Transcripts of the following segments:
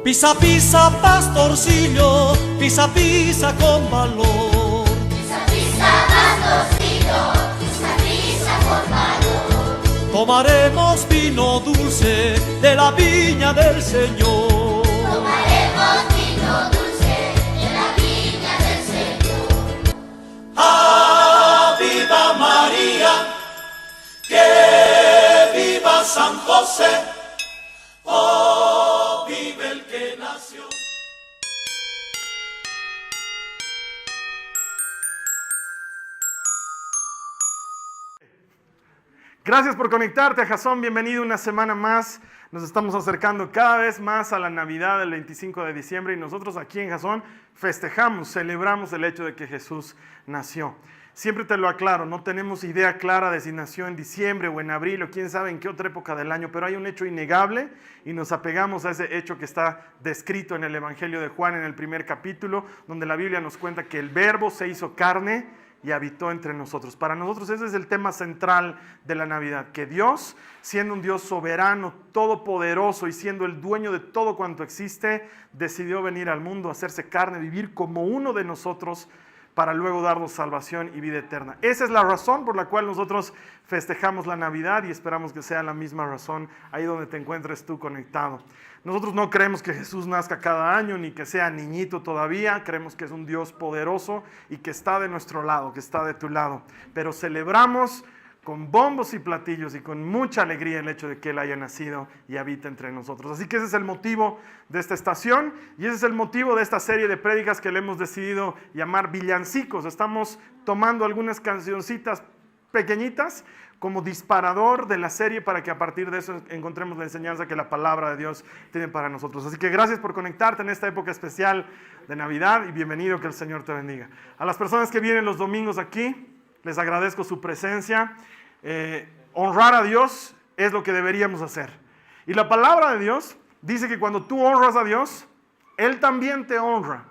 Pisa, pisa, pastorcillo, pisa, pisa con valor. Pisa, pisa, pastorcillo, pisa, pisa con valor. Tomaremos vino dulce de la viña del Señor. Tomaremos vino dulce de la viña del Señor. ¡Ah, viva María! ¡Que viva San José! ¡Oh, vive el que nació! Gracias por conectarte a Jasón, bienvenido una semana más. Nos estamos acercando cada vez más a la Navidad del 25 de diciembre y nosotros aquí en Jasón festejamos, celebramos el hecho de que Jesús nació. Siempre te lo aclaro, no tenemos idea clara de si nació en diciembre o en abril o quién sabe en qué otra época del año, pero hay un hecho innegable y nos apegamos a ese hecho que está descrito en el Evangelio de Juan en el primer capítulo, donde la Biblia nos cuenta que el Verbo se hizo carne y habitó entre nosotros. Para nosotros ese es el tema central de la Navidad, que Dios, siendo un Dios soberano, todopoderoso y siendo el dueño de todo cuanto existe, decidió venir al mundo, hacerse carne, vivir como uno de nosotros, para luego darnos salvación y vida eterna. Esa es la razón por la cual nosotros festejamos la Navidad y esperamos que sea la misma razón ahí donde te encuentres tú conectado. Nosotros no creemos que Jesús nazca cada año ni que sea niñito todavía, creemos que es un Dios poderoso y que está de nuestro lado, que está de tu lado. Pero celebramos con bombos y platillos y con mucha alegría el hecho de que Él haya nacido y habita entre nosotros. Así que ese es el motivo de esta estación y ese es el motivo de esta serie de prédicas que le hemos decidido llamar villancicos. Estamos tomando algunas cancioncitas pequeñitas como disparador de la serie para que a partir de eso encontremos la enseñanza que la palabra de Dios tiene para nosotros. Así que gracias por conectarte en esta época especial de Navidad y bienvenido, que el Señor te bendiga. A las personas que vienen los domingos aquí, les agradezco su presencia. Honrar a Dios es lo que deberíamos hacer. Y la palabra de Dios dice que cuando tú honras a Dios, Él también te honra.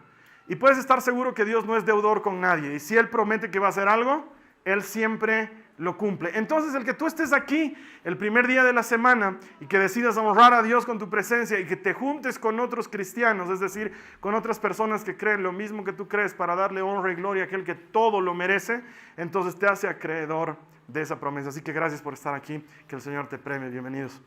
Y puedes estar seguro que Dios no es deudor con nadie. Y si Él promete que va a hacer algo, Él siempre lo cumple. Entonces, el que tú estés aquí el primer día de la semana y que decidas honrar a Dios con tu presencia y que te juntes con otros cristianos, es decir, con otras personas que creen lo mismo que tú crees para darle honra y gloria a aquel que todo lo merece, entonces te hace acreedor de esa promesa. Así que gracias por estar aquí, que el Señor te premie. Bienvenidos.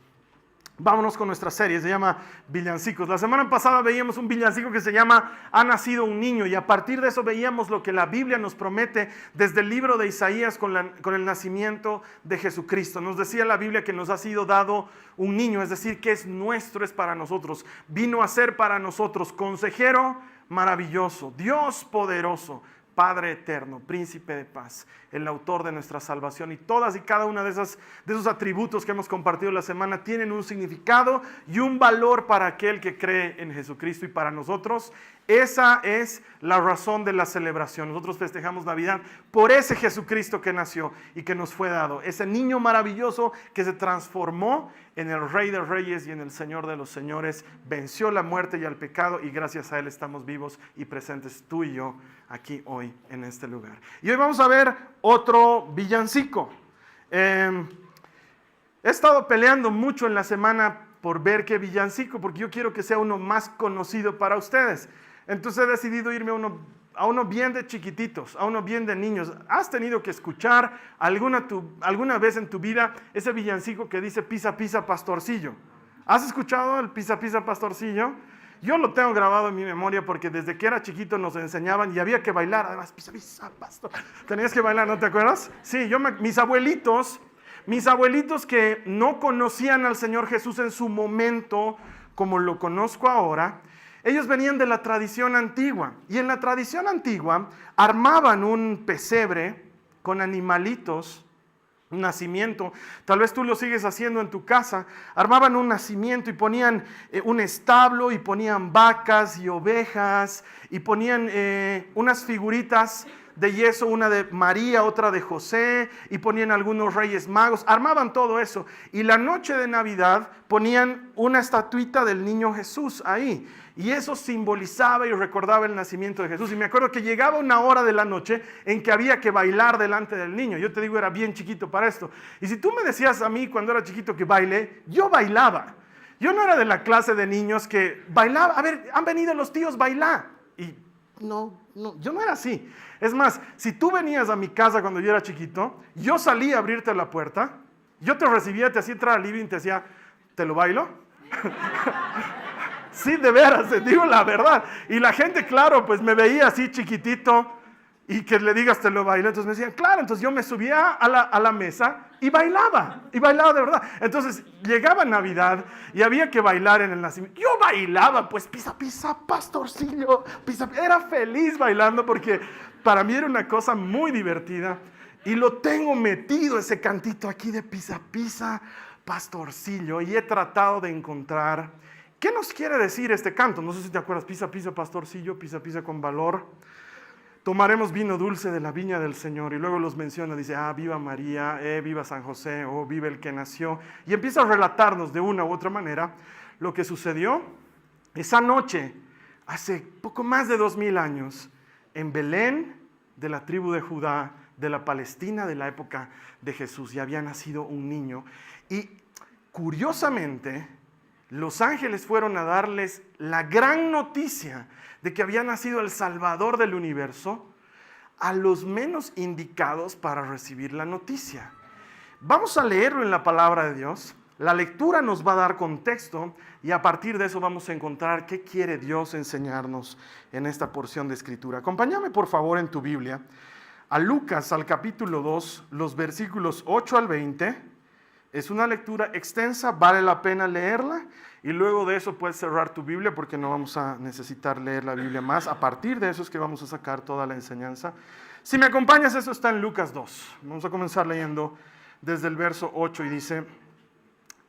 Vámonos con nuestra serie, se llama Villancicos. La semana pasada veíamos un villancico que se llama Ha nacido un niño, y a partir de eso veíamos lo que la Biblia nos promete desde el libro de Isaías con el nacimiento de Jesucristo. Nos decía la Biblia que nos ha sido dado un niño, es decir, que es nuestro, es para nosotros. Vino a ser para nosotros consejero maravilloso, Dios poderoso, Padre eterno, príncipe de paz, el autor de nuestra salvación. Y todas y cada una de esos atributos que hemos compartido la semana tienen un significado y un valor para aquel que cree en Jesucristo y para nosotros. Esa es la razón de la celebración. Nosotros festejamos Navidad por ese Jesucristo que nació y que nos fue dado. Ese niño maravilloso que se transformó en el Rey de Reyes y en el Señor de los Señores. Venció la muerte y al pecado y gracias a Él estamos vivos y presentes tú y yo aquí hoy en este lugar. Y hoy vamos a ver otro villancico. He estado peleando mucho en la semana por ver qué villancico, porque yo quiero que sea uno más conocido para ustedes. Entonces he decidido irme a uno bien de chiquititos, a uno bien de niños. ¿Has tenido que escuchar alguna vez en tu vida ese villancico que dice pisa, pisa, pastorcillo? ¿Has escuchado el pisa, pisa, pastorcillo? Yo lo tengo grabado en mi memoria porque desde que era chiquito nos enseñaban y había que bailar. Además, pisa, pisa, pastor. Tenías que bailar, ¿no te acuerdas? Sí, mis abuelitos que no conocían al Señor Jesús en su momento como lo conozco ahora, ellos venían de la tradición antigua. Y en la tradición antigua armaban un pesebre con animalitos, un nacimiento. Tal vez tú lo sigues haciendo en tu casa. Armaban un nacimiento y ponían un establo y ponían vacas y ovejas y ponían unas figuritas de yeso, una de María, otra de José, y ponían algunos reyes magos. Armaban todo eso. Y la noche de Navidad ponían una estatuita del niño Jesús ahí. Y eso simbolizaba y recordaba el nacimiento de Jesús. Y me acuerdo que llegaba una hora de la noche en que había que bailar delante del niño. Yo te digo, era bien chiquito para esto. Y si tú me decías a mí cuando era chiquito que baile, yo bailaba. Yo no era de la clase de niños que bailaba. A ver, han venido los tíos, baila. Y no, yo no era así. Es más, si tú venías a mi casa cuando yo era chiquito, yo salía a abrirte la puerta, yo te recibía, te hacía entrar al living y te decía, ¿te lo bailo? Sí, de veras, te digo la verdad. Y la gente, claro, pues me veía así chiquitito y que le digas te lo bailo. Entonces me decían, claro, entonces yo me subía a la mesa y bailaba de verdad. Entonces llegaba Navidad y había que bailar en el nacimiento. Yo bailaba, pues pisa, pisa, pastorcillo, pisa. Era feliz bailando porque para mí era una cosa muy divertida. Y lo tengo metido ese cantito aquí de pisa, pisa, pastorcillo. Y he tratado de encontrar... ¿Qué nos quiere decir este canto? No sé si te acuerdas, pisa, pisa, pastorcillo, pisa, pisa con valor. Tomaremos vino dulce de la viña del Señor. Y luego los menciona, dice, viva María, viva San José, viva el que nació. Y empieza a relatarnos de una u otra manera lo que sucedió esa noche, hace poco más de 2000 años, en Belén, de la tribu de Judá, de la Palestina de la época de Jesús. Y había nacido un niño. Y curiosamente... los ángeles fueron a darles la gran noticia de que había nacido el Salvador del universo a los menos indicados para recibir la noticia. Vamos a leerlo en la palabra de Dios. La lectura nos va a dar contexto y a partir de eso vamos a encontrar qué quiere Dios enseñarnos en esta porción de escritura. Acompáñame por favor en tu Biblia a Lucas, al capítulo 2, los versículos 8 al 20. Es una lectura extensa, vale la pena leerla y luego de eso puedes cerrar tu Biblia porque no vamos a necesitar leer la Biblia más. A partir de eso es que vamos a sacar toda la enseñanza. Si me acompañas, eso está en Lucas 2. Vamos a comenzar leyendo desde el verso 8 y dice,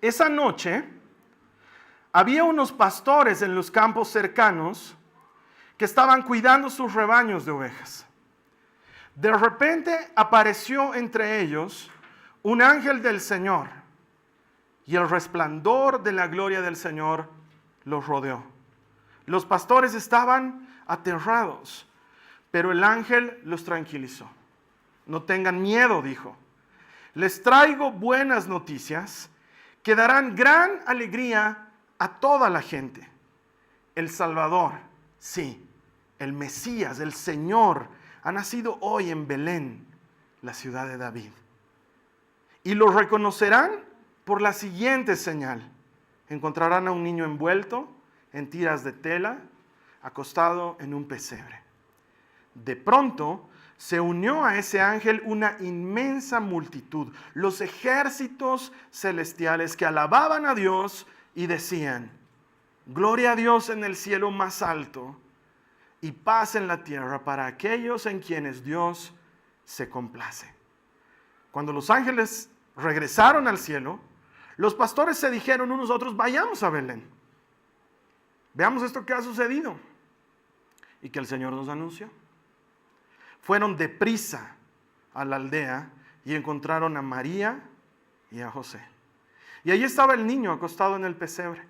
esa noche había unos pastores en los campos cercanos que estaban cuidando sus rebaños de ovejas. De repente apareció entre ellos un ángel del Señor, y el resplandor de la gloria del Señor los rodeó. Los pastores estaban aterrados, pero el ángel los tranquilizó. No tengan miedo, dijo. Les traigo buenas noticias que darán gran alegría a toda la gente. El Salvador, sí, el Mesías, el Señor, ha nacido hoy en Belén, la ciudad de David. Y lo reconocerán por la siguiente señal. Encontrarán a un niño envuelto en tiras de tela, acostado en un pesebre. De pronto se unió a ese ángel una inmensa multitud, los ejércitos celestiales que alababan a Dios y decían, gloria a Dios en el cielo más alto y paz en la tierra para aquellos en quienes Dios se complace. Cuando los ángeles regresaron al cielo, los pastores se dijeron unos a otros, vayamos a Belén. Veamos esto que ha sucedido y que el Señor nos anunció. Fueron deprisa a la aldea y encontraron a María y a José. Y allí estaba el niño acostado en el pesebre.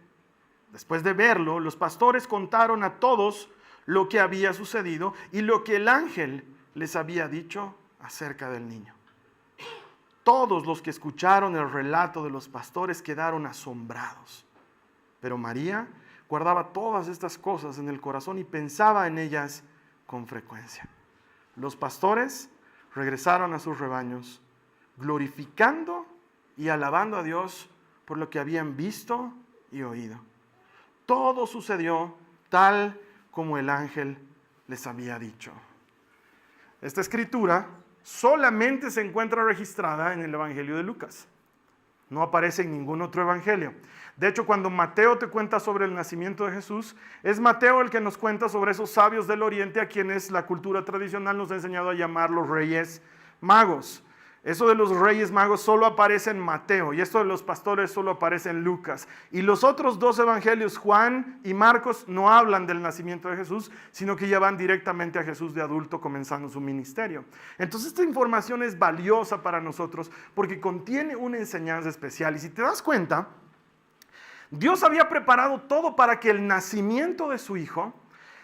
Después de verlo, los pastores contaron a todos lo que había sucedido y lo que el ángel les había dicho acerca del niño. Todos los que escucharon el relato de los pastores quedaron asombrados. Pero María guardaba todas estas cosas en el corazón y pensaba en ellas con frecuencia. Los pastores regresaron a sus rebaños, glorificando y alabando a Dios por lo que habían visto y oído. Todo sucedió tal como el ángel les había dicho. Esta escritura solamente se encuentra registrada en el Evangelio de Lucas. No aparece en ningún otro evangelio. De hecho, cuando Mateo te cuenta sobre el nacimiento de Jesús, es Mateo el que nos cuenta sobre esos sabios del oriente a quienes la cultura tradicional nos ha enseñado a llamar los reyes magos. Eso de los reyes magos solo aparece en Mateo y esto de los pastores solo aparece en Lucas. Y los otros dos evangelios, Juan y Marcos, no hablan del nacimiento de Jesús, sino que ya van directamente a Jesús de adulto comenzando su ministerio. Entonces esta información es valiosa para nosotros porque contiene una enseñanza especial. Y si te das cuenta, Dios había preparado todo para que el nacimiento de su hijo,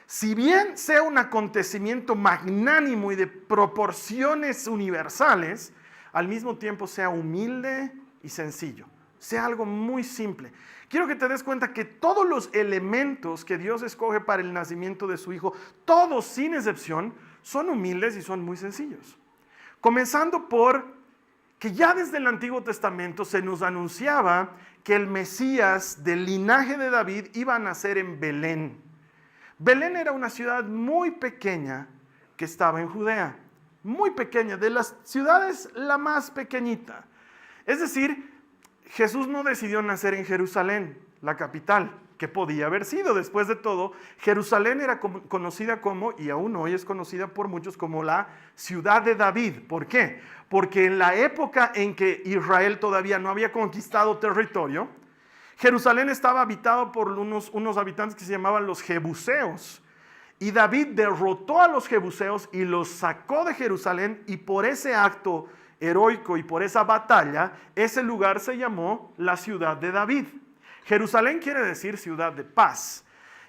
si bien sea un acontecimiento magnánimo y de proporciones universales, al mismo tiempo sea humilde y sencillo, sea algo muy simple. Quiero que te des cuenta que todos los elementos que Dios escoge para el nacimiento de su hijo, todos sin excepción, son humildes y son muy sencillos. Comenzando por que ya desde el Antiguo Testamento se nos anunciaba que el Mesías del linaje de David iba a nacer en Belén. Belén era una ciudad muy pequeña que estaba en Judea. Muy pequeña, de las ciudades la más pequeñita. Es decir, Jesús no decidió nacer en Jerusalén, la capital, que podía haber sido. Después de todo, Jerusalén era conocida como, y aún hoy es conocida por muchos como la ciudad de David. ¿Por qué? Porque en la época en que Israel todavía no había conquistado territorio, Jerusalén estaba habitado por unos habitantes que se llamaban los jebuseos. Y David derrotó a los jebuseos y los sacó de Jerusalén, y por ese acto heroico y por esa batalla, ese lugar se llamó la ciudad de David. Jerusalén quiere decir ciudad de paz.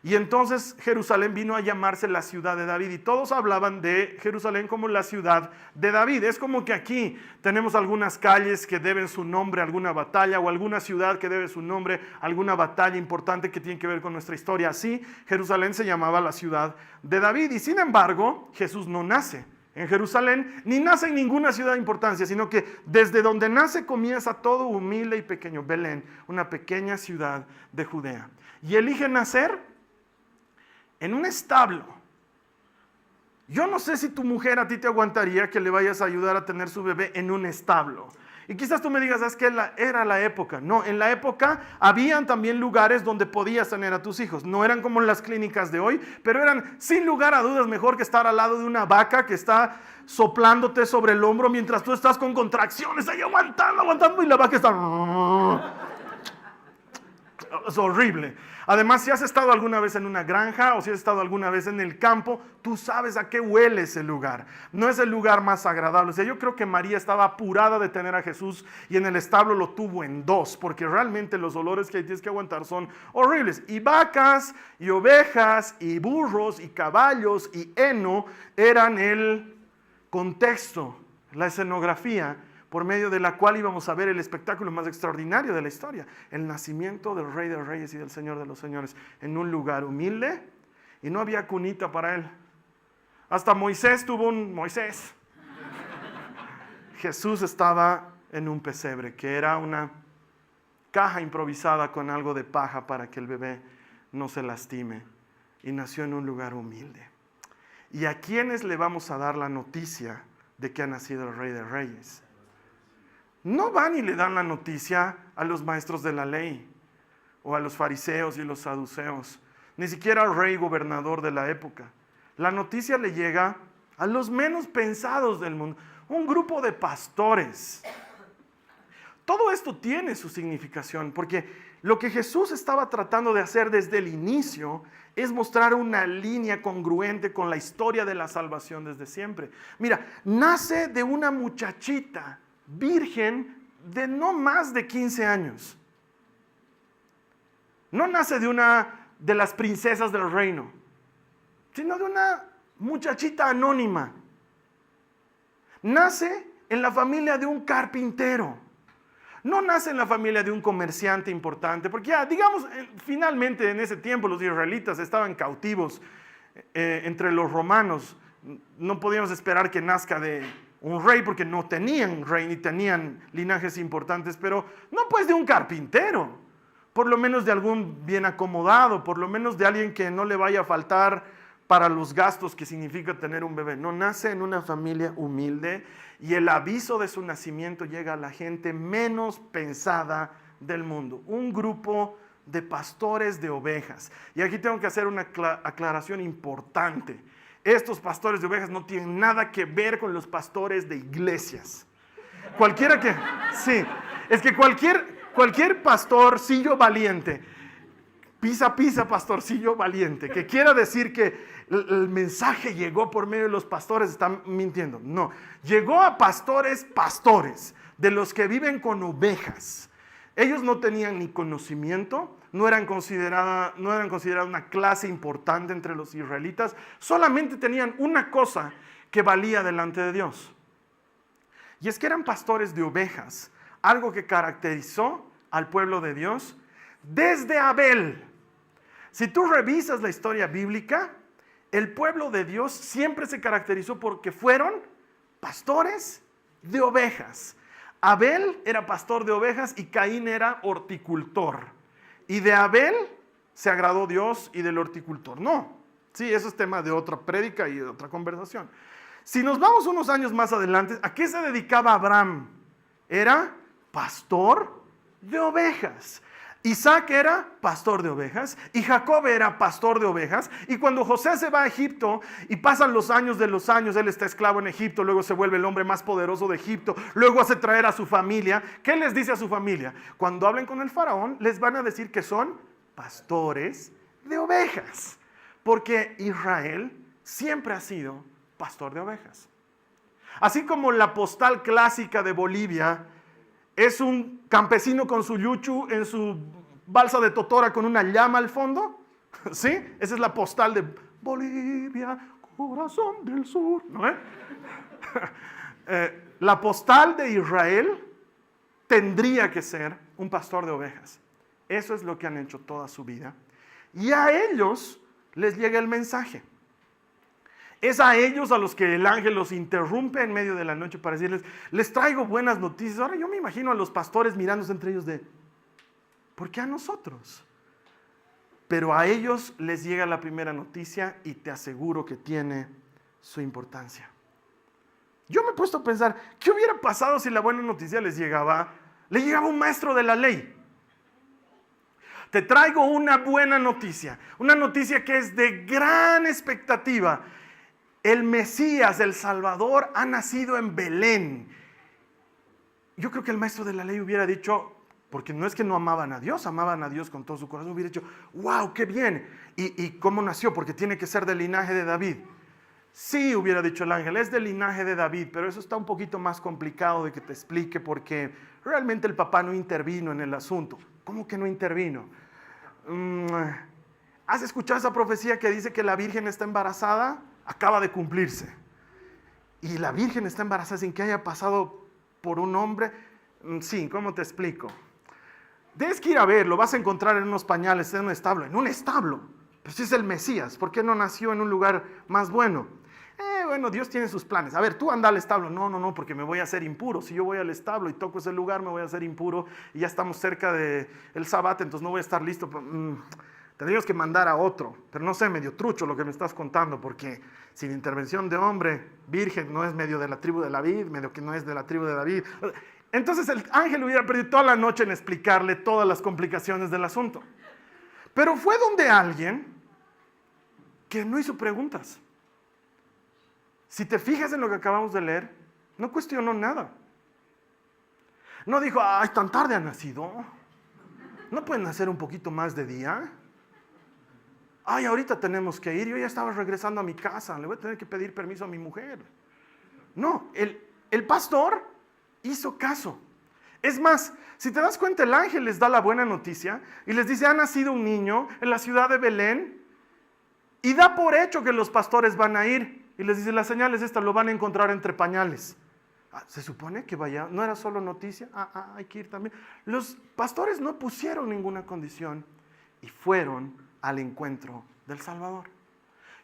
Y entonces Jerusalén vino a llamarse la ciudad de David y todos hablaban de Jerusalén como la ciudad de David. Es como que aquí tenemos algunas calles que deben su nombre a alguna batalla o alguna ciudad que debe su nombre a alguna batalla importante que tiene que ver con nuestra historia. Así Jerusalén se llamaba la ciudad de David y sin embargo Jesús no nace en Jerusalén ni nace en ninguna ciudad de importancia, sino que desde donde nace comienza todo humilde y pequeño, Belén, una pequeña ciudad de Judea. Y elige nacer en un establo. Yo no sé si tu mujer a ti te aguantaría que le vayas a ayudar a tener su bebé en un establo. Y quizás tú me digas, es que era la época. No, en la época habían también lugares donde podías tener a tus hijos. No eran como las clínicas de hoy, pero eran sin lugar a dudas mejor que estar al lado de una vaca que está soplándote sobre el hombro mientras tú estás con contracciones ahí aguantando y la vaca está... Es horrible. Además, si has estado alguna vez en una granja o si has estado alguna vez en el campo, tú sabes a qué huele ese lugar. No es el lugar más agradable. O sea, yo creo que María estaba apurada de tener a Jesús y en el establo lo tuvo en dos, porque realmente los olores que tienes que aguantar son horribles. Y vacas, y ovejas, y burros, y caballos, y heno eran el contexto, la escenografía por medio de la cual íbamos a ver el espectáculo más extraordinario de la historia, el nacimiento del Rey de Reyes y del Señor de los Señores, en un lugar humilde, y no había cunita para él. Hasta Moisés tuvo un Moisés. Jesús estaba en un pesebre, que era una caja improvisada con algo de paja para que el bebé no se lastime, y nació en un lugar humilde. ¿Y a quiénes le vamos a dar la noticia de que ha nacido el Rey de Reyes? No van y le dan la noticia a los maestros de la ley o a los fariseos y los saduceos, ni siquiera al rey gobernador de la época. La noticia le llega a los menos pensados del mundo, un grupo de pastores. Todo esto tiene su significación, porque lo que Jesús estaba tratando de hacer desde el inicio es mostrar una línea congruente con la historia de la salvación desde siempre. Mira, nace de una muchachita virgen de no más de 15 años. No nace de una de las princesas del reino, sino de una muchachita anónima. Nace en la familia de un carpintero. No nace en la familia de un comerciante importante, porque ya, digamos, finalmente en ese tiempo los israelitas estaban cautivos entre los romanos. No podíamos esperar que nazca de un rey porque no tenían rey ni tenían linajes importantes, pero no pues de un carpintero. por lo menos de algún bien acomodado, por lo menos de alguien que no le vaya a faltar para los gastos que significa tener un bebé. No, nace en una familia humilde y el aviso de su nacimiento llega a la gente menos pensada del mundo. Un grupo de pastores de ovejas. Y aquí tengo que hacer una aclaración importante. Estos pastores de ovejas no tienen nada que ver con los pastores de iglesias. Cualquiera que, sí, es que cualquier pastorcillo valiente, pisa, pastorcillo valiente, que quiera decir que el mensaje llegó por medio de los pastores, están mintiendo. No, llegó a pastores, de los que viven con ovejas. Ellos no tenían ni conocimiento, no eran consideradas una clase importante entre los israelitas, solamente tenían una cosa que valía delante de Dios. Y es que eran pastores de ovejas, algo que caracterizó al pueblo de Dios desde Abel. Si tú revisas la historia bíblica, el pueblo de Dios siempre se caracterizó porque fueron pastores de ovejas. Abel era pastor de ovejas y Caín era horticultor. Y de Abel se agradó Dios y del horticultor. No, sí, eso es tema de otra prédica y de otra conversación. Si nos vamos unos años más adelante, ¿a qué se dedicaba Abraham? Era pastor de ovejas. Isaac era pastor de ovejas y Jacob era pastor de ovejas. Y cuando José se va a Egipto y pasan los años de los años, él está esclavo en Egipto, luego se vuelve el hombre más poderoso de Egipto, luego hace traer a su familia. ¿Qué les dice a su familia? Cuando hablen con el faraón, les van a decir que son pastores de ovejas, porque Israel siempre ha sido pastor de ovejas. Así como la postal clásica de Bolivia es un campesino con su yuchu en su balsa de totora con una llama al fondo, ¿sí? Esa es la postal de Bolivia, corazón del sur, ¿no? La postal de Israel tendría que ser un pastor de ovejas. Eso es lo que han hecho toda su vida. Y a ellos les llega el mensaje. Es a ellos a los que el ángel los interrumpe en medio de la noche para decirles, les traigo buenas noticias. Ahora yo me imagino a los pastores mirándose entre ellos de, ¿por qué a nosotros? Pero a ellos les llega la primera noticia y te aseguro que tiene su importancia. Yo me he puesto a pensar, ¿qué hubiera pasado si la buena noticia le llegaba un maestro de la ley? Te traigo una buena noticia, una noticia que es de gran expectativa. El Mesías, el Salvador, ha nacido en Belén. Yo creo que el maestro de la ley hubiera dicho, porque no es que no amaban a Dios con todo su corazón, hubiera dicho, wow, qué bien. ¿Y cómo nació? Porque tiene que ser del linaje de David. Sí, hubiera dicho el ángel, es del linaje de David, pero eso está un poquito más complicado de que te explique porque realmente el papá no intervino en el asunto. ¿Cómo que no intervino? ¿Has escuchado esa profecía que dice que la Virgen está embarazada? Acaba de cumplirse. Y la Virgen está embarazada sin que haya pasado por un hombre. Sí, ¿cómo te explico? Tienes que ir a verlo, vas a encontrar en unos pañales, en un establo. En un establo. Pues si es el Mesías, ¿por qué no nació en un lugar más bueno? Bueno, Dios tiene sus planes. A ver, tú anda al establo. No, porque me voy a hacer impuro. Si yo voy al establo y toco ese lugar, me voy a hacer impuro. Y ya estamos cerca del Sabbat, entonces no voy a estar listo. Tendríamos que mandar a otro, pero no sé, medio trucho lo que me estás contando, porque sin intervención de hombre, virgen no es medio de la tribu de David, medio que no es de la tribu de David. Entonces el ángel hubiera perdido toda la noche en explicarle todas las complicaciones del asunto. Pero fue donde alguien que no hizo preguntas. Si te fijas en lo que acabamos de leer, no cuestionó nada. No dijo, ay, tan tarde ha nacido. ¿No pueden nacer un poquito más de día? Ay, ahorita tenemos que ir, yo ya estaba regresando a mi casa, le voy a tener que pedir permiso a mi mujer. No, el pastor hizo caso. Es más, si te das cuenta, el ángel les da la buena noticia y les dice, ha nacido un niño en la ciudad de Belén y da por hecho que los pastores van a ir. Y les dice, la señal es esta, lo van a encontrar entre pañales. Se supone que vaya, no era solo noticia, hay que ir también. Los pastores no pusieron ninguna condición y fueron al encuentro del Salvador.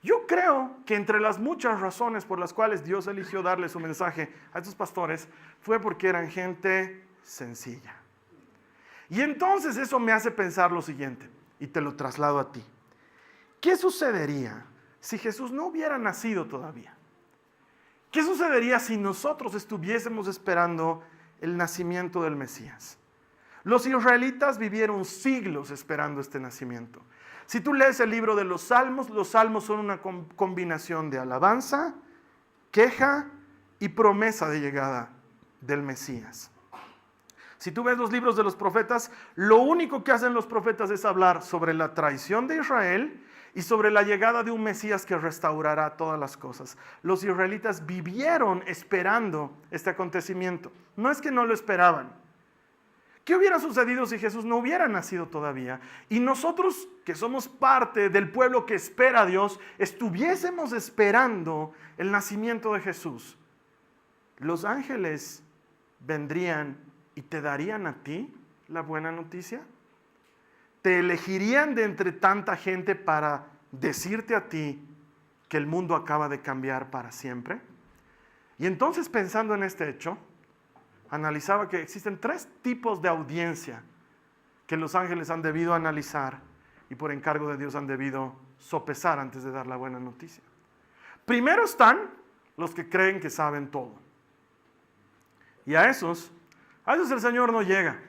Yo creo que entre las muchas razones por las cuales Dios eligió darle su mensaje a estos pastores fue porque eran gente sencilla. Y entonces eso me hace pensar lo siguiente, y te lo traslado a ti. ¿Qué sucedería si Jesús no hubiera nacido todavía? ¿Qué sucedería si nosotros estuviésemos esperando el nacimiento del Mesías? Los israelitas vivieron siglos esperando este nacimiento. Si tú lees el libro de los salmos son una combinación de alabanza, queja y promesa de llegada del Mesías. Si tú ves los libros de los profetas, lo único que hacen los profetas es hablar sobre la traición de Israel y sobre la llegada de un Mesías que restaurará todas las cosas. Los israelitas vivieron esperando este acontecimiento. No es que no lo esperaban. ¿Qué hubiera sucedido si Jesús no hubiera nacido todavía? Y nosotros, que somos parte del pueblo que espera a Dios, estuviésemos esperando el nacimiento de Jesús. Los ángeles vendrían y te darían a ti la buena noticia. ¿Te elegirían de entre tanta gente para decirte a ti que el mundo acaba de cambiar para siempre? Y entonces, pensando en este hecho, analizaba que existen 3 tipos de audiencia que los ángeles han debido analizar y por encargo de Dios han debido sopesar antes de dar la buena noticia. Primero están los que creen que saben todo. Y a esos el Señor no llega.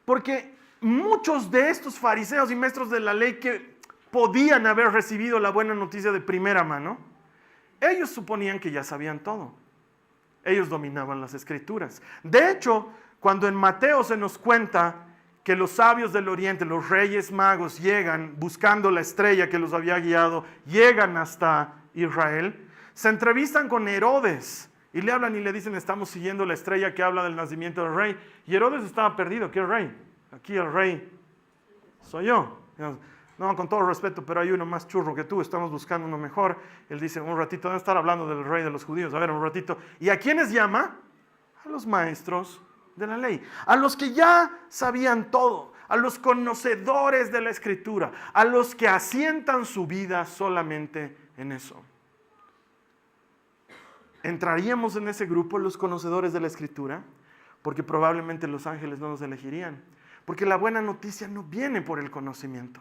Porque muchos de estos fariseos y maestros de la ley que podían haber recibido la buena noticia de primera mano, ellos suponían que ya sabían todo. Ellos dominaban las escrituras. De hecho, cuando en Mateo se nos cuenta que los sabios del oriente, los reyes magos, llegan buscando la estrella que los había guiado, llegan hasta Israel, se entrevistan con Herodes y le hablan y le dicen: estamos siguiendo la estrella que habla del nacimiento del rey. Y Herodes estaba perdido. ¿Qué rey? Aquí el rey soy yo. No, con todo respeto, pero hay uno más churro que tú, estamos buscando uno mejor. Él dice: un ratito, deben estar hablando del rey de los judíos, a ver, un ratito. ¿Y a quiénes llama? A los maestros de la ley, a los que ya sabían todo, a los conocedores de la escritura, a los que asientan su vida solamente en eso. ¿Entraríamos en ese grupo los conocedores de la escritura? Porque probablemente los ángeles no nos elegirían, porque la buena noticia no viene por el conocimiento.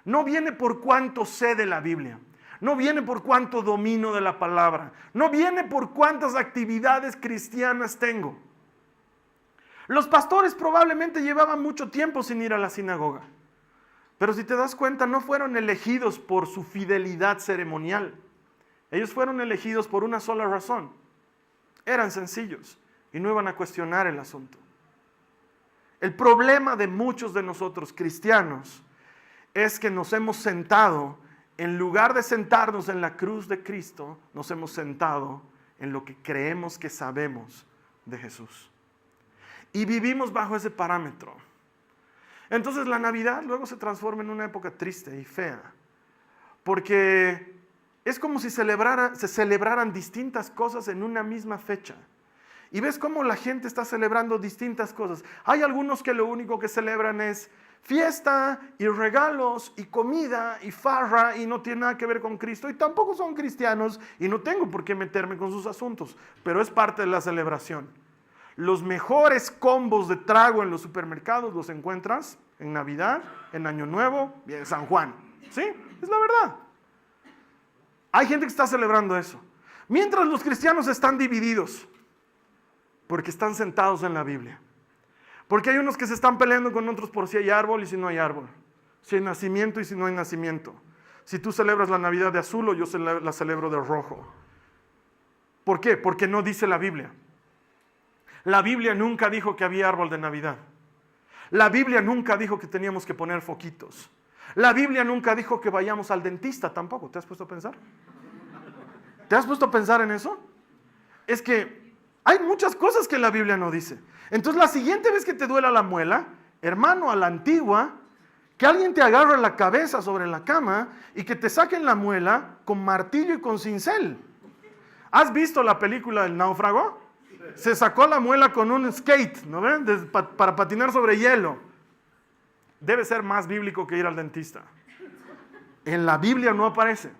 No viene por cuánto sé de la Biblia. No viene por cuánto domino de la palabra. No viene por cuántas actividades cristianas tengo. Los pastores probablemente llevaban mucho tiempo sin ir a la sinagoga. Pero si te das cuenta, no fueron elegidos por su fidelidad ceremonial. Ellos fueron elegidos por una sola razón. Eran sencillos y no iban a cuestionar el asunto. El problema de muchos de nosotros cristianos es que nos hemos sentado, en lugar de sentarnos en la cruz de Cristo, nos hemos sentado en lo que creemos que sabemos de Jesús. Y vivimos bajo ese parámetro. Entonces la Navidad luego se transforma en una época triste y fea, porque es como si se celebraran distintas cosas en una misma fecha. Y ves cómo la gente está celebrando distintas cosas. Hay algunos que lo único que celebran es fiesta y regalos y comida y farra y no tiene nada que ver con Cristo y tampoco son cristianos y no tengo por qué meterme con sus asuntos, pero es parte de la celebración. Los mejores combos de trago en los supermercados los encuentras en Navidad, en Año Nuevo y en San Juan. ¿Sí? Es la verdad. Hay gente que está celebrando eso. Mientras los cristianos están divididos porque están sentados en la Biblia. Porque hay unos que se están peleando con otros por si hay árbol y si no hay árbol. Si hay nacimiento y si no hay nacimiento. Si tú celebras la Navidad de azul o yo la celebro de rojo. ¿Por qué? Porque no dice la Biblia. La Biblia nunca dijo que había árbol de Navidad. La Biblia nunca dijo que teníamos que poner foquitos. La Biblia nunca dijo que vayamos al dentista tampoco. ¿Te has puesto a pensar? ¿Te has puesto a pensar en eso? Es que hay muchas cosas que la Biblia no dice. Entonces la siguiente vez que te duela la muela, hermano, a la antigua, que alguien te agarre la cabeza sobre la cama y que te saquen la muela con martillo y con cincel. ¿Has visto la película del náufrago? Se sacó la muela con un skate, ¿no ven? Para patinar sobre hielo. Debe ser más bíblico que ir al dentista. En la Biblia no aparece.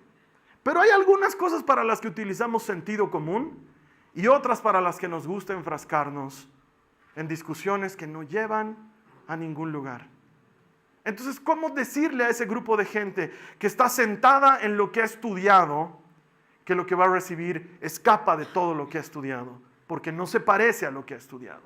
Pero hay algunas cosas para las que utilizamos sentido común y otras para las que nos gusta enfrascarnos en discusiones que no llevan a ningún lugar. Entonces, ¿cómo decirle a ese grupo de gente que está sentada en lo que ha estudiado, que lo que va a recibir escapa de todo lo que ha estudiado? Porque no se parece a lo que ha estudiado.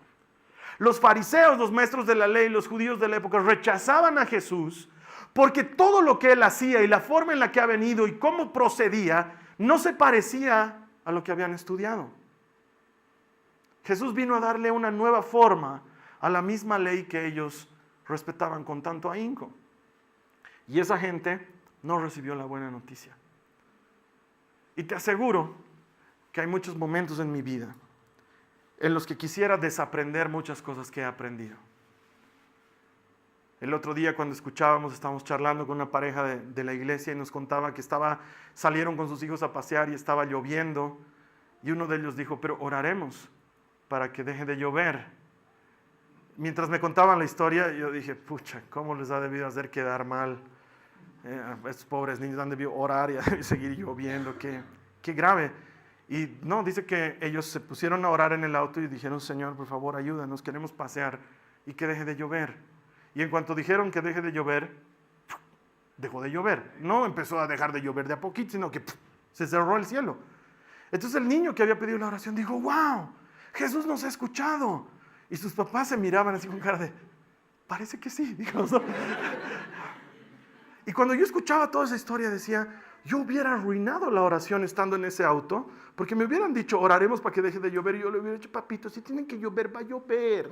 Los fariseos, los maestros de la ley, los judíos de la época rechazaban a Jesús porque todo lo que él hacía y la forma en la que ha venido y cómo procedía no se parecía a lo que habían estudiado. Jesús vino a darle una nueva forma a la misma ley que ellos respetaban con tanto ahínco. Y esa gente no recibió la buena noticia. Y te aseguro que hay muchos momentos en mi vida en los que quisiera desaprender muchas cosas que he aprendido. El otro día cuando estábamos charlando con una pareja de la iglesia y nos contaba que salieron con sus hijos a pasear y estaba lloviendo. Y uno de ellos dijo, pero oraremos para que deje de llover. Mientras me contaban la historia, yo dije, pucha, ¿cómo les ha debido hacer quedar mal? Estos pobres niños han debido orar y seguir lloviendo, qué grave. Y no, dice que ellos se pusieron a orar en el auto y dijeron, Señor, por favor, ayúdanos, queremos pasear y que deje de llover. Y en cuanto dijeron que deje de llover, dejó de llover. No empezó a dejar de llover de a poquito, sino que se cerró el cielo. Entonces el niño que había pedido la oración dijo, wow, Jesús nos ha escuchado. Y sus papás se miraban así con cara de, parece que sí, digamos, ¿no? Y cuando yo escuchaba toda esa historia decía, yo hubiera arruinado la oración estando en ese auto, porque me hubieran dicho, oraremos para que deje de llover, y yo le hubiera dicho, papito, si tienen que llover, va a llover.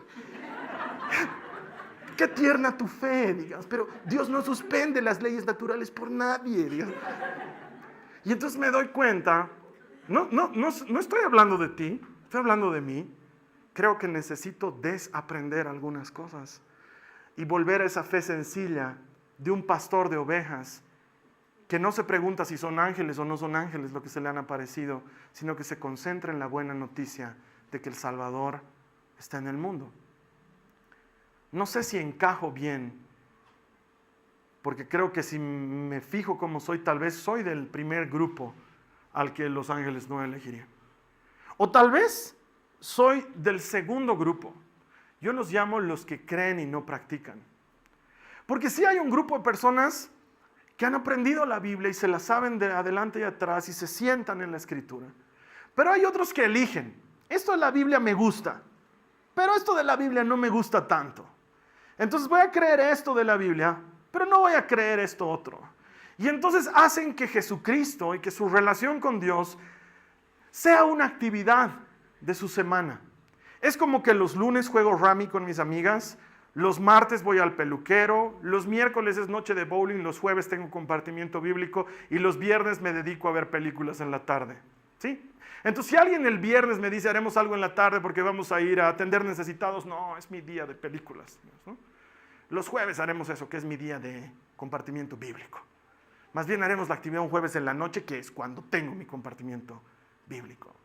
Qué tierna tu fe, digamos, pero Dios no suspende las leyes naturales por nadie, digamos. Y entonces me doy cuenta, no estoy hablando de ti, estoy hablando de mí. Creo que necesito desaprender algunas cosas y volver a esa fe sencilla de un pastor de ovejas que no se pregunta si son ángeles o no son ángeles lo que se le han aparecido, sino que se concentra en la buena noticia de que el Salvador está en el mundo. No sé si encajo bien, porque creo que si me fijo como soy, tal vez soy del primer grupo al que los ángeles no elegirían. O tal vez soy del segundo grupo. Yo los llamo los que creen y no practican. Porque sí hay un grupo de personas que han aprendido la Biblia y se la saben de adelante y atrás y se sientan en la Escritura. Pero hay otros que eligen. Esto de la Biblia me gusta, pero esto de la Biblia no me gusta tanto. Entonces voy a creer esto de la Biblia, pero no voy a creer esto otro. Y entonces hacen que Jesucristo y que su relación con Dios sea una actividad de su semana. Es como que los lunes juego rami con mis amigas, los martes voy al peluquero, los miércoles es noche de bowling, los jueves tengo compartimiento bíblico y los viernes me dedico a ver películas en la tarde. ¿Sí? Entonces si alguien el viernes me dice haremos algo en la tarde porque vamos a ir a atender necesitados, no, es mi día de películas, ¿no? Los jueves haremos eso, que es mi día de compartimiento bíblico. Más bien haremos la actividad un jueves en la noche, que es cuando tengo mi compartimiento bíblico.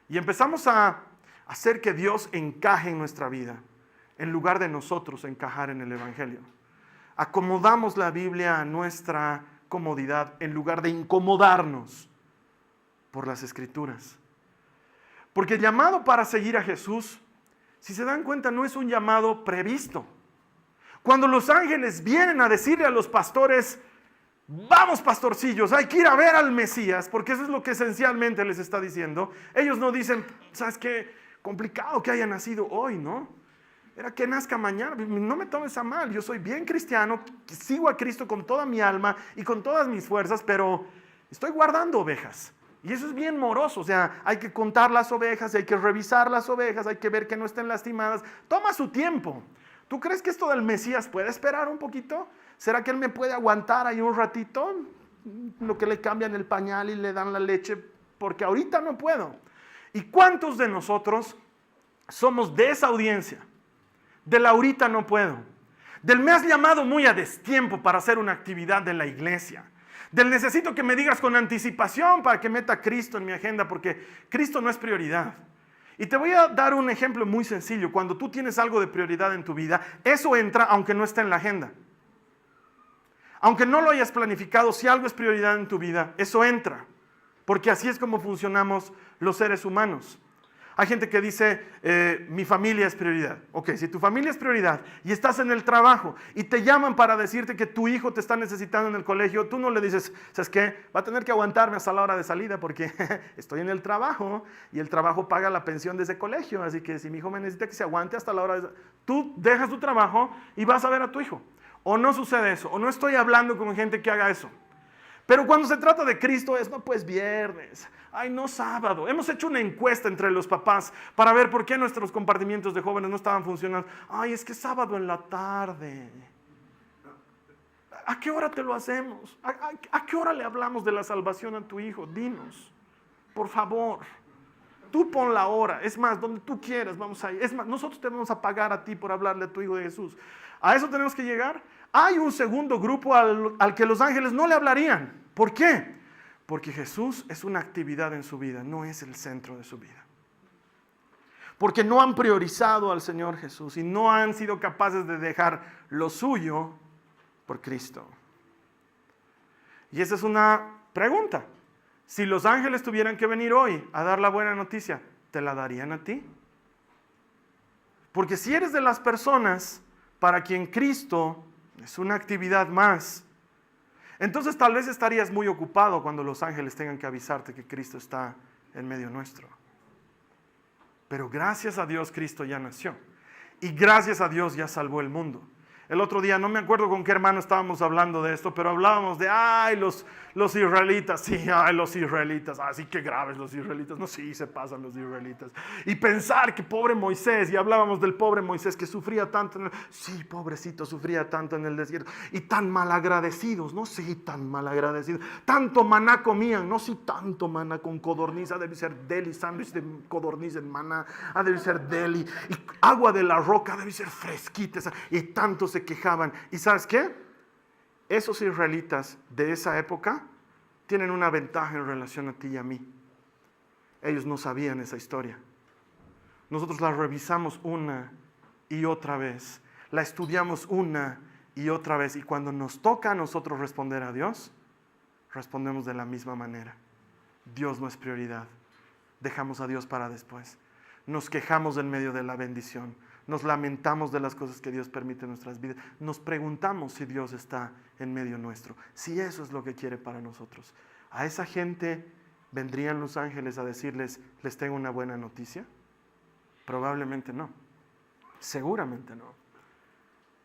Y empezamos a hacer que Dios encaje en nuestra vida, en lugar de nosotros encajar en el Evangelio. Acomodamos la Biblia a nuestra comodidad, en lugar de incomodarnos por las Escrituras. Porque el llamado para seguir a Jesús, si se dan cuenta, no es un llamado previsto. Cuando los ángeles vienen a decirle a los pastores, vamos pastorcillos, hay que ir a ver al Mesías, porque eso es lo que esencialmente les está diciendo. Ellos no dicen, ¿sabes qué? Complicado que haya nacido hoy, ¿no? Era que nazca mañana, no me tomes a mal, yo soy bien cristiano, sigo a Cristo con toda mi alma y con todas mis fuerzas, pero estoy guardando ovejas. Y eso es bien moroso, o sea, hay que contar las ovejas, hay que revisar las ovejas, hay que ver que no estén lastimadas. Toma su tiempo. ¿Tú crees que esto del Mesías puede esperar un poquito? ¿Será que él me puede aguantar ahí un ratito? Lo que le cambian el pañal y le dan la leche, porque ahorita no puedo. ¿Y cuántos de nosotros somos de esa audiencia? Del ahorita no puedo. Del me has llamado muy a destiempo para hacer una actividad de la iglesia. Del necesito que me digas con anticipación para que meta a Cristo en mi agenda, porque Cristo no es prioridad. Y te voy a dar un ejemplo muy sencillo. Cuando tú tienes algo de prioridad en tu vida, eso entra aunque no esté en la agenda. Aunque no lo hayas planificado, si algo es prioridad en tu vida, eso entra. Porque así es como funcionamos los seres humanos. Hay gente que dice, mi familia es prioridad. Ok, si tu familia es prioridad y estás en el trabajo y te llaman para decirte que tu hijo te está necesitando en el colegio, tú no le dices, ¿sabes qué? Va a tener que aguantarme hasta la hora de salida porque estoy en el trabajo y el trabajo paga la pensión de ese colegio. Así que si mi hijo me necesita, que se aguante hasta la hora de... Tú dejas tu trabajo y vas a ver a tu hijo. O no sucede eso, o no estoy hablando con gente que haga eso. Pero cuando se trata de Cristo es, no, pues viernes, ay, no sábado. Hemos hecho una encuesta entre los papás para ver por qué nuestros compartimientos de jóvenes no estaban funcionando. Ay, es que sábado en la tarde. ¿A qué hora te lo hacemos? ¿A qué hora le hablamos de la salvación a tu hijo? Dinos, por favor. Tú pon la hora. Es más, donde tú quieras, vamos a ir. Es más, nosotros te vamos a pagar a ti por hablarle a tu hijo de Jesús. ¿A eso tenemos que llegar? Hay un segundo grupo al que los ángeles no le hablarían. ¿Por qué? Porque Jesús es una actividad en su vida, no es el centro de su vida. Porque no han priorizado al Señor Jesús y no han sido capaces de dejar lo suyo por Cristo. Y esa es una pregunta. Si los ángeles tuvieran que venir hoy a dar la buena noticia, ¿te la darían a ti? Porque si eres de las personas para quien Cristo es una actividad más, entonces tal vez estarías muy ocupado cuando los ángeles tengan que avisarte que Cristo está en medio nuestro. Pero gracias a Dios Cristo ya nació. Y gracias a Dios ya salvó el mundo. El otro día, no me acuerdo con qué hermano estábamos hablando de esto, pero hablábamos de, ay, los israelitas, sí, ay, los israelitas, así que graves los israelitas, no, sí, se pasan los israelitas. Y pensar que pobre Moisés, y hablábamos del pobre Moisés que sufría tanto, sí, pobrecito, sufría tanto en el desierto, y tan malagradecidos, no, sí, tan malagradecidos, tanto maná comían, no, sí, tanto maná con codorniz, debe ser deli, sándwich de codorniz en maná, debe ser deli, y agua de la roca debe ser fresquita, y tanto se quejaban. ¿Y sabes qué? Esos israelitas de esa época tienen una ventaja en relación a ti y a mí. Ellos no sabían esa historia. Nosotros la revisamos una y otra vez. La estudiamos una y otra vez. Y cuando nos toca a nosotros responder a Dios, respondemos de la misma manera. Dios no es prioridad. Dejamos a Dios para después. Nos quejamos en medio de la bendición. Nos lamentamos de las cosas que Dios permite en nuestras vidas. Nos preguntamos si Dios está en medio nuestro. Si eso es lo que quiere para nosotros. ¿A esa gente vendrían los ángeles a decirles, les tengo una buena noticia? Probablemente no. Seguramente no.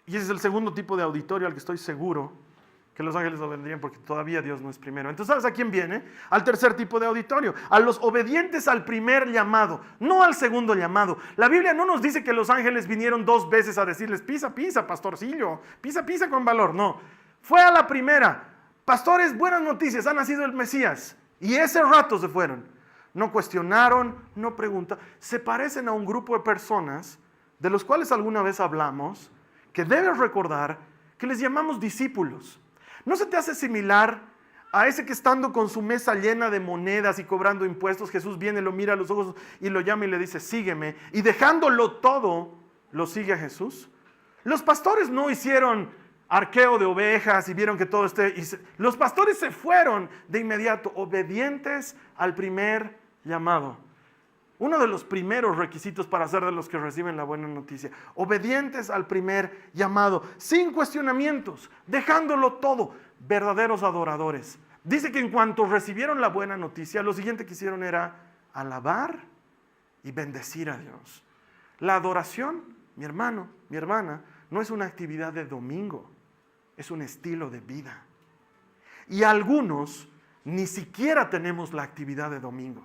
Y ese es el segundo tipo de auditorio al que estoy seguro que los ángeles no vendrían, porque todavía Dios no es primero. Entonces, ¿sabes a quién viene? Al tercer tipo de auditorio, a los obedientes al primer llamado, no al segundo llamado. La Biblia no nos dice que los ángeles vinieron 2 veces a decirles, pisa, pisa, pastorcillo, pisa, pisa con valor. No, fue a la primera. Pastores, buenas noticias, ha nacido el Mesías. Y ese rato se fueron. No cuestionaron, no preguntaron. Se parecen a un grupo de personas de los cuales alguna vez hablamos, que debes recordar que les llamamos discípulos. ¿No se te hace similar a ese que estando con su mesa llena de monedas y cobrando impuestos, Jesús viene, lo mira a los ojos y lo llama y le dice, sígueme? Y dejándolo todo, lo sigue a Jesús. Los pastores no hicieron arqueo de ovejas y vieron que todo esté... Los pastores se fueron de inmediato, obedientes al primer llamado. Uno de los primeros requisitos para ser de los que reciben la buena noticia. Obedientes al primer llamado, sin cuestionamientos, dejándolo todo. Verdaderos adoradores. Dice que en cuanto recibieron la buena noticia, lo siguiente que hicieron era alabar y bendecir a Dios. La adoración, mi hermano, mi hermana, no es una actividad de domingo, es un estilo de vida. Y algunos ni siquiera tenemos la actividad de domingo.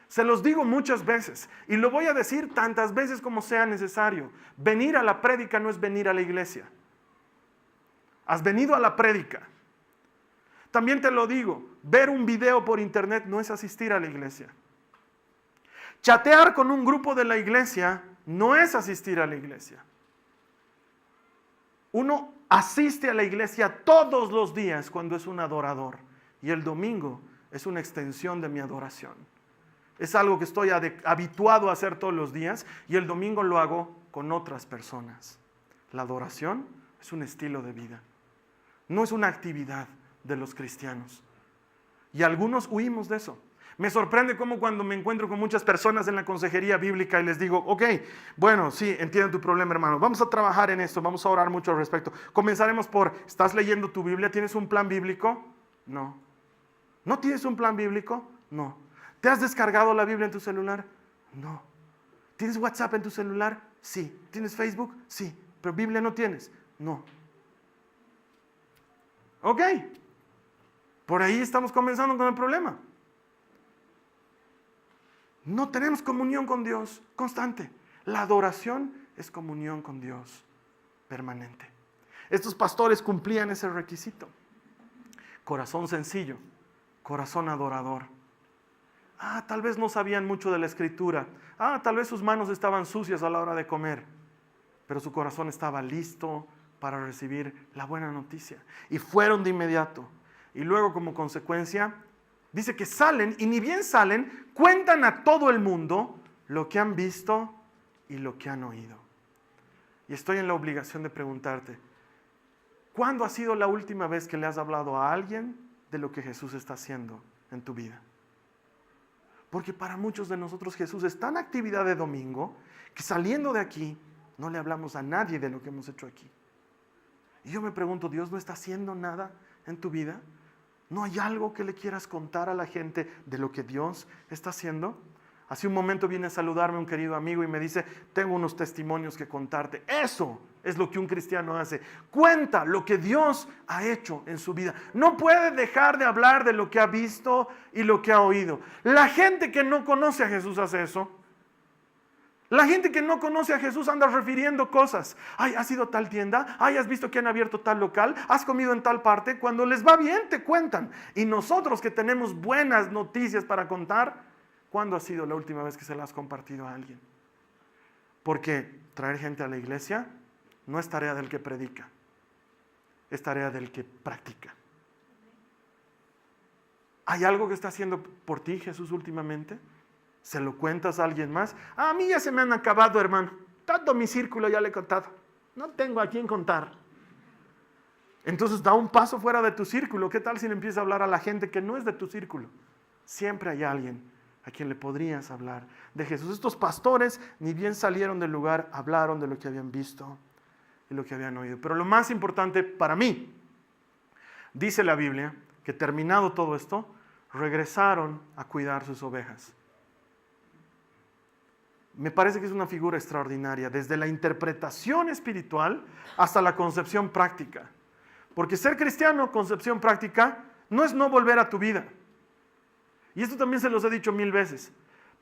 Se los digo muchas veces y lo voy a decir tantas veces como sea necesario. Venir a la prédica no es venir a la iglesia. Has venido a la prédica. También te lo digo, ver un video por internet no es asistir a la iglesia. Chatear con un grupo de la iglesia no es asistir a la iglesia. Uno asiste a la iglesia todos los días cuando es un adorador y el domingo es una extensión de mi adoración. Es algo que estoy habituado a hacer todos los días y el domingo lo hago con otras personas. La adoración es un estilo de vida. No es una actividad de los cristianos. Y algunos huimos de eso. Me sorprende cómo cuando me encuentro con muchas personas en la consejería bíblica y les digo, ok, bueno, sí, entiendo tu problema, hermano. Vamos a trabajar en esto, vamos a orar mucho al respecto. Comenzaremos por, ¿estás leyendo tu Biblia? ¿Tienes un plan bíblico? No. ¿No tienes un plan bíblico? No. ¿Te has descargado la Biblia en tu celular? No. ¿Tienes WhatsApp en tu celular? Sí. ¿Tienes Facebook? Sí. ¿Pero Biblia no tienes? No. Ok. Por ahí estamos comenzando con el problema. No tenemos comunión con Dios constante. La adoración es comunión con Dios permanente. Estos pastores cumplían ese requisito. Corazón sencillo, corazón adorador. Tal vez no sabían mucho de la escritura. Tal vez sus manos estaban sucias a la hora de comer. Pero su corazón estaba listo para recibir la buena noticia. Y fueron de inmediato. Y luego, como consecuencia, dice que salen, y ni bien salen, cuentan a todo el mundo lo que han visto y lo que han oído. Y estoy en la obligación de preguntarte, ¿cuándo ha sido la última vez que le has hablado a alguien de lo que Jesús está haciendo en tu vida? Porque para muchos de nosotros Jesús es tan actividad de domingo que saliendo de aquí no le hablamos a nadie de lo que hemos hecho aquí. Y yo me pregunto, ¿Dios no está haciendo nada en tu vida? ¿No hay algo que le quieras contar a la gente de lo que Dios está haciendo? Hace un momento viene a saludarme un querido amigo y me dice, tengo unos testimonios que contarte. Eso es lo que un cristiano hace. Cuenta lo que Dios ha hecho en su vida. No puede dejar de hablar de lo que ha visto y lo que ha oído. La gente que no conoce a Jesús hace eso. La gente que no conoce a Jesús anda refiriendo cosas. Ay, ¿has ido a tal tienda? Ay, ¿has visto que han abierto tal local? ¿Has comido en tal parte? Cuando les va bien te cuentan. Y nosotros que tenemos buenas noticias para contar, ¿cuándo ha sido la última vez que se las has compartido a alguien? Porque traer gente a la iglesia no es tarea del que predica, es tarea del que practica. ¿Hay algo que está haciendo por ti Jesús últimamente? ¿Se lo cuentas a alguien más? A mí ya se me han acabado, hermano. Todo mi círculo ya le he contado. No tengo a quién contar. Entonces da un paso fuera de tu círculo. ¿Qué tal si le empiezas a hablar a la gente que no es de tu círculo? Siempre hay alguien a quien le podrías hablar de Jesús. Estos pastores ni bien salieron del lugar, hablaron de lo que habían visto y lo que habían oído. Pero lo más importante para mí, dice la Biblia, que terminado todo esto, regresaron a cuidar sus ovejas. Me parece que es una figura extraordinaria, desde la interpretación espiritual hasta la concepción práctica. Porque ser cristiano, concepción práctica, no es no volver a tu vida. Y esto también se los he dicho 1000 veces.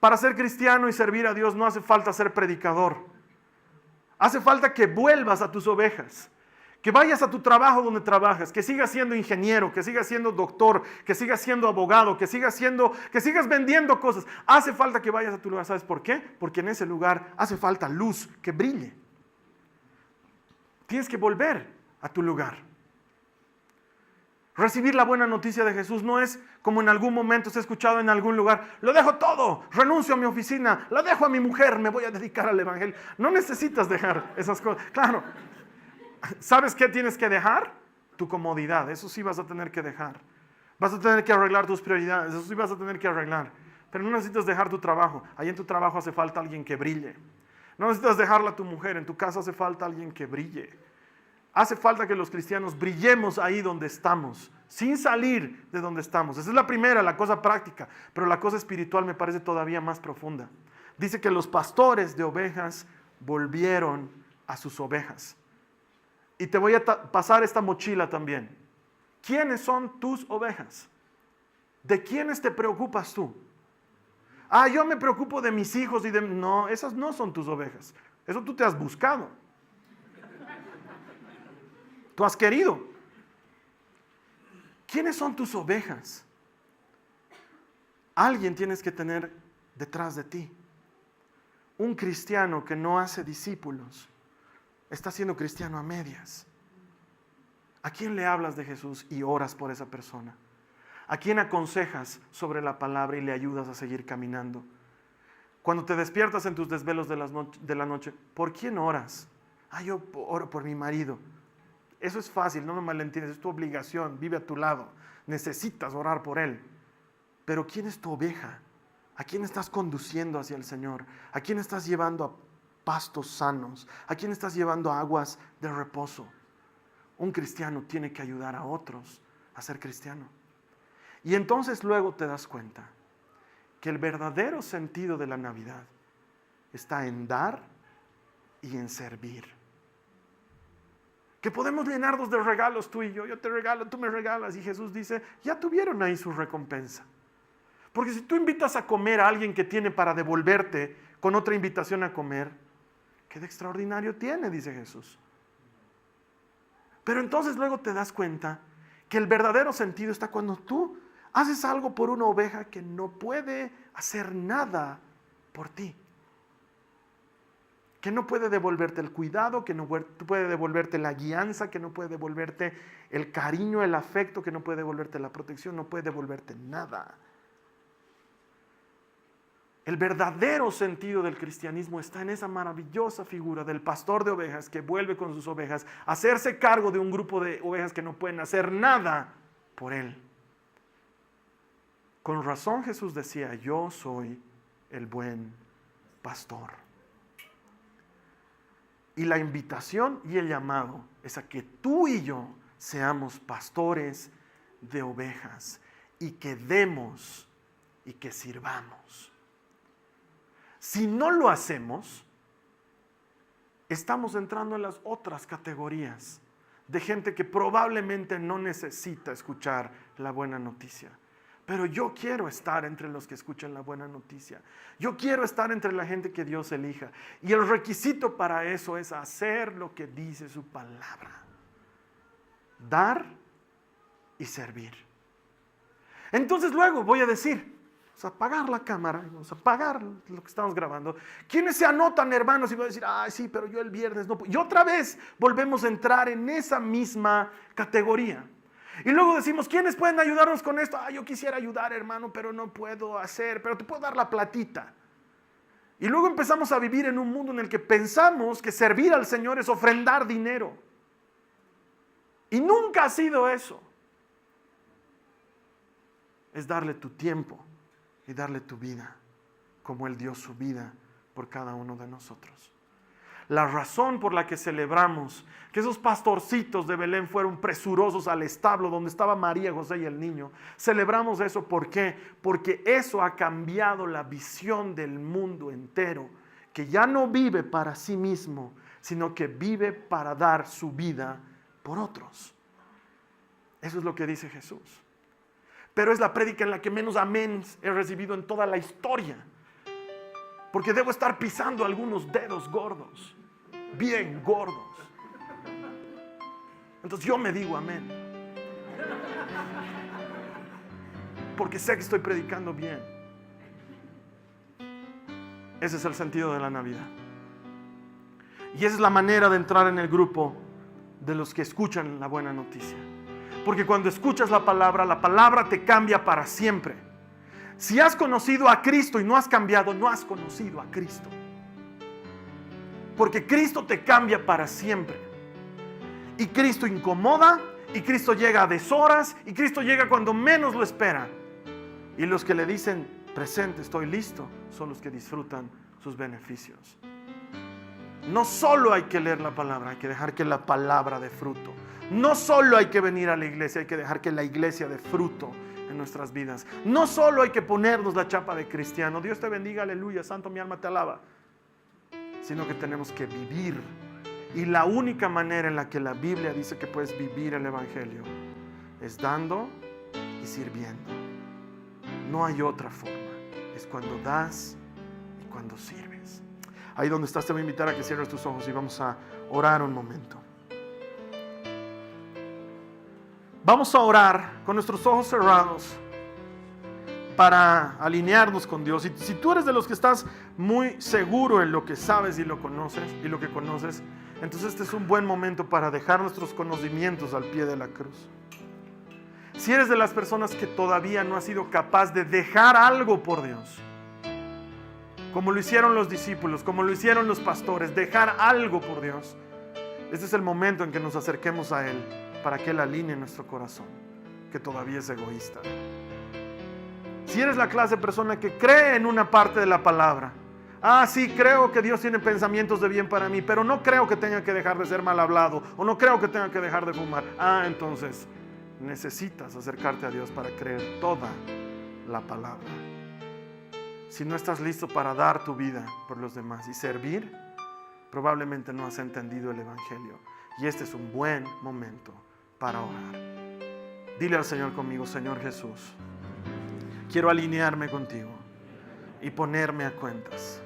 Para ser cristiano y servir a Dios no hace falta ser predicador. Hace falta que vuelvas a tus ovejas. Que vayas a tu trabajo donde trabajas, que sigas siendo ingeniero, que sigas siendo doctor, que sigas siendo abogado, que sigas vendiendo cosas. Hace falta que vayas a tu lugar. ¿Sabes por qué? Porque en ese lugar hace falta luz que brille. Tienes que volver a tu lugar. Recibir la buena noticia de Jesús no es como en algún momento se ha escuchado en algún lugar. Lo dejo todo, renuncio a mi oficina, la dejo a mi mujer, me voy a dedicar al evangelio. No necesitas dejar esas cosas. Claro. ¿Sabes qué tienes que dejar? Tu comodidad, eso sí vas a tener que dejar. Vas a tener que arreglar tus prioridades, eso sí vas a tener que arreglar. Pero no necesitas dejar tu trabajo. Ahí en tu trabajo hace falta alguien que brille. No necesitas dejarla a tu mujer, en tu casa hace falta alguien que brille. Hace falta que los cristianos brillemos ahí donde estamos, sin salir de donde estamos. Esa es la primera, la cosa práctica. Pero la cosa espiritual me parece todavía más profunda. Dice que los pastores de ovejas volvieron a sus ovejas. Y te voy a pasar esta mochila también. ¿Quiénes son tus ovejas? ¿De quiénes te preocupas tú? Yo me preocupo de mis hijos y de... No, esas no son tus ovejas. Eso tú te has buscado. Tú has querido. ¿Quiénes son tus ovejas? Alguien tienes que tener detrás de ti. Un cristiano que no hace discípulos está siendo cristiano a medias. ¿A quién le hablas de Jesús y oras por esa persona? ¿A quién aconsejas sobre la palabra y le ayudas a seguir caminando? Cuando te despiertas en tus desvelos de la noche, ¿por quién oras? Yo oro por mi marido. Eso es fácil, no me malentiendes, es tu obligación, vive a tu lado. Necesitas orar por él. Pero ¿quién es tu oveja? ¿A quién estás conduciendo hacia el Señor? ¿A quién estás llevando a pastos sanos? ¿A quién estás llevando a aguas de reposo? Un cristiano tiene que ayudar a otros a ser cristiano. Y entonces luego te das cuenta que el verdadero sentido de la Navidad está en dar y en servir. Que podemos llenarnos de regalos tú y yo te regalo, tú me regalas, y Jesús dice, ya tuvieron ahí su recompensa. Porque si tú invitas a comer a alguien que tiene para devolverte con otra invitación a comer, ¿qué de extraordinario tiene? Dice Jesús. Pero entonces luego te das cuenta que el verdadero sentido está cuando tú haces algo por una oveja que no puede hacer nada por ti. Que no puede devolverte el cuidado, que no puede devolverte la guianza, que no puede devolverte el cariño, el afecto, que no puede devolverte la protección, no puede devolverte nada. El verdadero sentido del cristianismo está en esa maravillosa figura del pastor de ovejas que vuelve con sus ovejas a hacerse cargo de un grupo de ovejas que no pueden hacer nada por él. Con razón Jesús decía, yo soy el buen pastor. Y la invitación y el llamado es a que tú y yo seamos pastores de ovejas y que demos y que sirvamos. Si no lo hacemos, estamos entrando en las otras categorías de gente que probablemente no necesita escuchar la buena noticia. Pero yo quiero estar entre los que escuchan la buena noticia. Yo quiero estar entre la gente que Dios elija. Y el requisito para eso es hacer lo que dice su palabra. Dar y servir. Entonces luego voy a decir, vamos a apagar la cámara, vamos a apagar lo que estamos grabando. ¿Quiénes se anotan, hermanos? Y voy a decir, ay, sí, pero yo el viernes no puedo. Y otra vez volvemos a entrar en esa misma categoría. Y luego decimos, ¿quiénes pueden ayudarnos con esto? Ah, yo quisiera ayudar, hermano, pero no puedo hacer, pero te puedo dar la platita. Y luego empezamos a vivir en un mundo en el que pensamos que servir al Señor es ofrendar dinero. Y nunca ha sido eso. Es darle tu tiempo y darle tu vida, como Él dio su vida por cada uno de nosotros. La razón por la que celebramos que esos pastorcitos de Belén fueron presurosos al establo donde estaba María, José y el niño, celebramos eso. ¿Por qué? Porque eso ha cambiado la visión del mundo entero, que ya no vive para sí mismo, sino que vive para dar su vida por otros. Eso es lo que dice Jesús. Pero es la prédica en la que menos amén he recibido en toda la historia. Porque debo estar pisando algunos dedos gordos, bien gordos. Entonces yo me digo amén. Porque sé que estoy predicando bien. Ese es el sentido de la Navidad. Y esa es la manera de entrar en el grupo de los que escuchan la buena noticia. Porque cuando escuchas la palabra te cambia para siempre. Si has conocido a Cristo y no has cambiado, no has conocido a Cristo. Porque Cristo te cambia para siempre. Y Cristo incomoda, y Cristo llega a deshoras, y Cristo llega cuando menos lo espera. Y los que le dicen, presente, estoy listo, son los que disfrutan sus beneficios. No solo hay que leer la palabra, hay que dejar que la palabra dé fruto. No solo hay que venir a la iglesia, hay que dejar que la iglesia dé fruto en nuestras vidas. No solo hay que ponernos la chapa de cristiano, Dios te bendiga, aleluya, santo mi alma te alaba, sino que tenemos que vivir. Y la única manera en la que la Biblia dice que puedes vivir el evangelio es dando y sirviendo. No hay otra forma, es cuando das y cuando sirves. Ahí donde estás te voy a invitar a que cierres tus ojos y vamos a orar un momento. Vamos a orar con nuestros ojos cerrados para alinearnos con Dios. Y si tú eres de los que estás muy seguro en lo que sabes y lo que conoces, entonces este es un buen momento para dejar nuestros conocimientos al pie de la cruz. Si eres de las personas que todavía no has sido capaz de dejar algo por Dios, como lo hicieron los discípulos, como lo hicieron los pastores, dejar algo por Dios, este es el momento en que nos acerquemos a Él para que Él alinee nuestro corazón, que todavía es egoísta. Si eres la clase de persona que cree en una parte de la palabra, sí, creo que Dios tiene pensamientos de bien para mí, pero no creo que tenga que dejar de ser mal hablado, o no creo que tenga que dejar de fumar. Entonces necesitas acercarte a Dios para creer toda la palabra. Si no estás listo para dar tu vida por los demás y servir, probablemente no has entendido el Evangelio. Y este es un buen momento para orar. Dile al Señor conmigo: Señor Jesús, quiero alinearme contigo y ponerme a cuentas.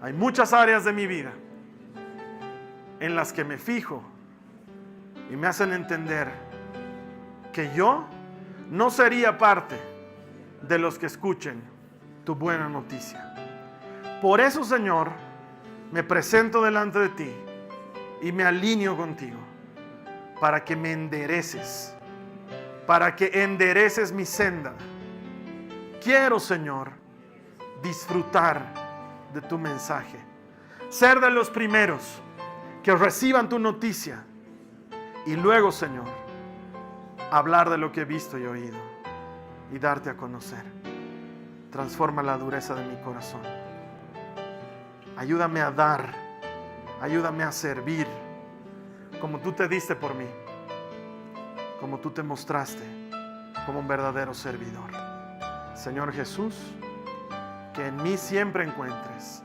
Hay muchas áreas de mi vida en las que me fijo y me hacen entender que yo no sería parte de los que escuchen tu buena noticia. Por eso, Señor, me presento delante de ti y me alineo contigo para que me endereces, para que endereces mi senda. Quiero, Señor, disfrutar de tu mensaje, ser de los primeros que reciban tu noticia y luego, Señor, hablar de lo que he visto y oído y darte a conocer. Transforma la dureza de mi corazón. Ayúdame a dar, ayúdame a servir como tú te diste por mí, como tú te mostraste como un verdadero servidor. Señor Jesús, que en mí siempre encuentres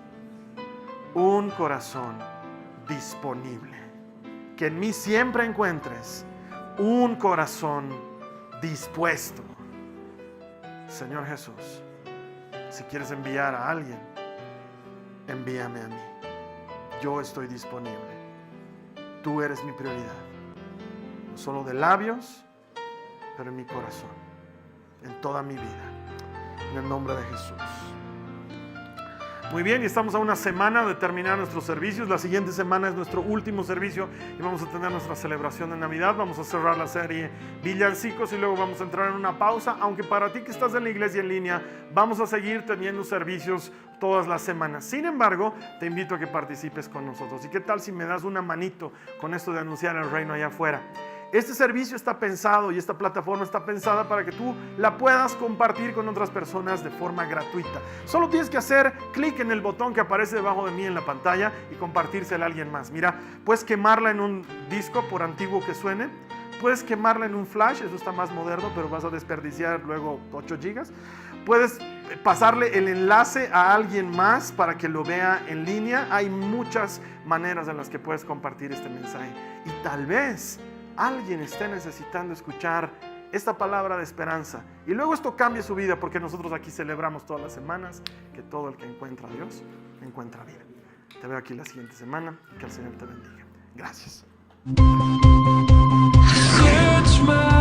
un corazón disponible, que en mí siempre encuentres un corazón dispuesto. Señor Jesús, si quieres enviar a alguien, envíame a mí. Yo estoy disponible. Tú eres mi prioridad. No solo de labios, pero en mi corazón, en toda mi vida. En el nombre de Jesús. Muy bien, y estamos a una semana de terminar nuestros servicios. La siguiente semana es nuestro último servicio y vamos a tener nuestra celebración de Navidad. Vamos a cerrar la serie Villancicos y luego vamos a entrar en una pausa. Aunque para ti que estás en la iglesia en línea, vamos a seguir teniendo servicios todas las semanas. Sin embargo, te invito a que participes con nosotros. ¿Y qué tal si me das una manito con esto de anunciar el reino allá afuera? Este servicio está pensado y esta plataforma está pensada para que tú la puedas compartir con otras personas de forma gratuita. Solo tienes que hacer clic en el botón que aparece debajo de mí en la pantalla y compartírsela a alguien más. Mira, puedes quemarla en un disco, por antiguo que suene. Puedes quemarla en un flash, eso está más moderno, pero vas a desperdiciar luego 8 gigas. Puedes pasarle el enlace a alguien más para que lo vea en línea. Hay muchas maneras en las que puedes compartir este mensaje. Y tal vez alguien esté necesitando escuchar esta palabra de esperanza. Y luego esto cambia su vida, porque nosotros aquí celebramos todas las semanas que todo el que encuentra a Dios encuentra vida. Te veo aquí la siguiente semana. Que el Señor te bendiga. Gracias. Search my